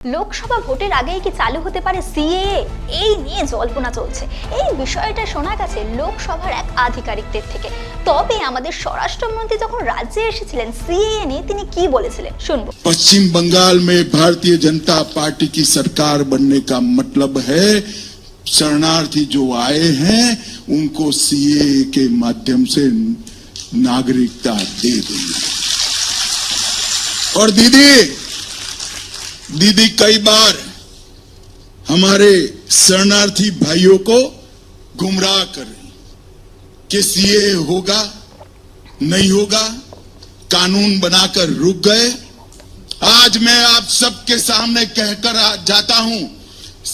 লোকসভা ভোটের আগেই কি চালু হতে পারে সিএএ? এই নিয়ে জল্পনা চলছে। এই বিষয়টা শোনা গেছে লোকসভার এক আধিকারিকদের থেকে। তবে আমাদের স্বরাষ্ট্রমন্ত্রী যখন রাজ্যে এসেছিলেন সিএএ নিয়ে তিনি কি বলেছিলেন শুনবো। पश्चिम बंगाल में भारतीय जनता पार्टी की सरकार बनने का मतलब है शरणार्थी जो आए हैं उनको सीएए के माध्यम से नागरिकता दे देंगे। और दीदी कई बार हमारे शरणार्थी भाइयों को गुमराह कर रही कि सीएए होगा नहीं होगा, कानून बनाकर रुक गए। आज मैं आप सबके सामने कहकर जाता हूं,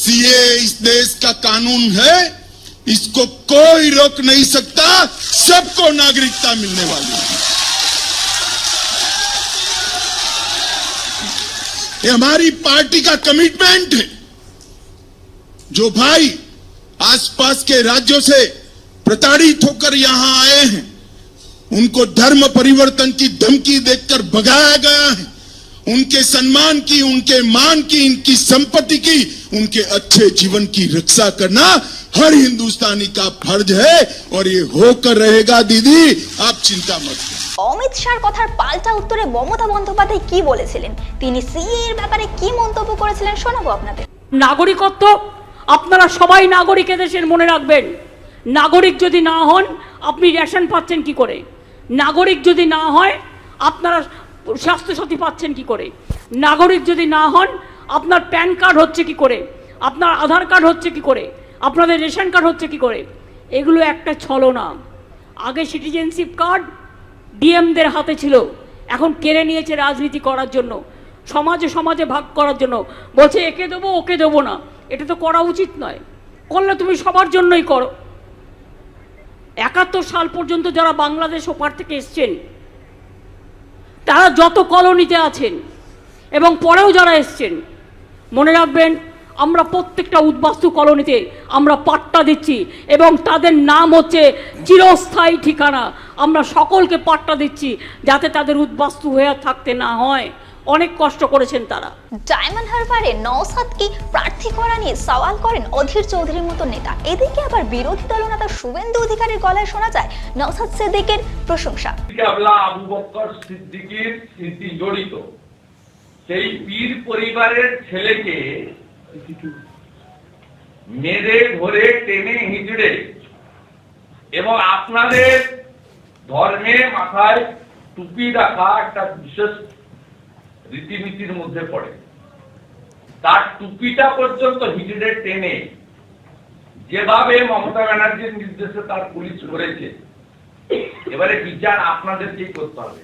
सीएए इस देश का कानून है, इसको कोई रोक नहीं सकता, सबको नागरिकता मिलने वाली है। ये हमारी पार्टी का कमिटमेंट है। जो भाई आसपास के राज्यों से प्रताड़ित होकर यहां आए हैं उनको धर्म परिवर्तन की धमकी देकर भगाया गया है। उनके सम्मान की, उनके मान की, इनकी संपत्ति की, उनके अच्छे जीवन की रक्षा करना हर हिंदुस्तानी का फर्ज है और ये होकर रहेगा। दीदी आप चिंता मत करो। অমিত শাহর কথার পাল্টা উত্তরে মমতা বন্দ্যোপাধ্যায় কি বলেছিলেন, তিনি সিএএ এর ব্যাপারে কি মন্তব্য করেছিলেন শোনাবো আপনাদের। নাগরিকত্ব আপনারা সবাই নাগরিক দেশের, মনে রাখবেন। নাগরিক যদি না হন আপনি রেশন পাচ্ছেন কি করে? নাগরিক যদি না হয় আপনারা স্বাস্থ্যসাথী পাচ্ছেন কি করে? নাগরিক যদি না হন আপনার প্যান কার্ড হচ্ছে কি করে? আপনার আধার কার্ড হচ্ছে কি করে? আপনাদের রেশন কার্ড হচ্ছে কি করে? এগুলো একটা ছলনা। আগে সিটিজেনশিপ কার্ড ডিএমদের হাতে ছিল, এখন কেড়ে নিয়েছে রাজনীতি করার জন্য, সমাজে সমাজে ভাগ করার জন্য। বলছে একে দেবো ওকে দেবো না। এটা তো করা উচিত নয়। করলে তুমি সবার জন্যই করো। 71 সাল পর্যন্ত যারা বাংলাদেশ ওপার থেকে এসছেন তারা যত কলোনিতে আছেন এবং পরেও যারা এসছেন, মনে রাখবেন আমরা প্রত্যেকটা উদ্বাস্তু কলোনিতে আমরা পাট্টা দিচ্ছি এবং তাদের নাম হচ্ছে চিরস্থায়ী ঠিকানা। আমরা সকলকে পাট্টা দিচ্ছি যাতে তাদের উদ্বাস্তু হয়ে থাকতে না হয়। অনেক কষ্ট করেছেন তারা। ডায়মন্ড হারবারে নওশাদকে প্রার্থী করা নিয়ে সওয়াল করেন অধীর চৌধুরীর মতো নেতা। এদিকে আবার বিরোধী দলনেতা শুভেন্দু অধিকারীর গলায় শোনা যায় নওশাদ সিদ্দিকের প্রশংসা। আবু বকর সিদ্দিকীর স্মৃতি জড়িত সেই পীর পরিবারের ছেলেকে মেরে ধরে টেনে হিঁচড়ে এবং আপনাদের ধর্মে মাথায় টুপি রাখা একটা বিশেষ রীতিনীতির মধ্যে পড়ে, তার টুপিটা পর্যন্ত হিঁচড়ে টেনে যেভাবে মমতা ব্যানার্জির নির্দেশে তার পুলিশ করেছে, এবারে বিচার আপনাদেরকেই করতে হবে।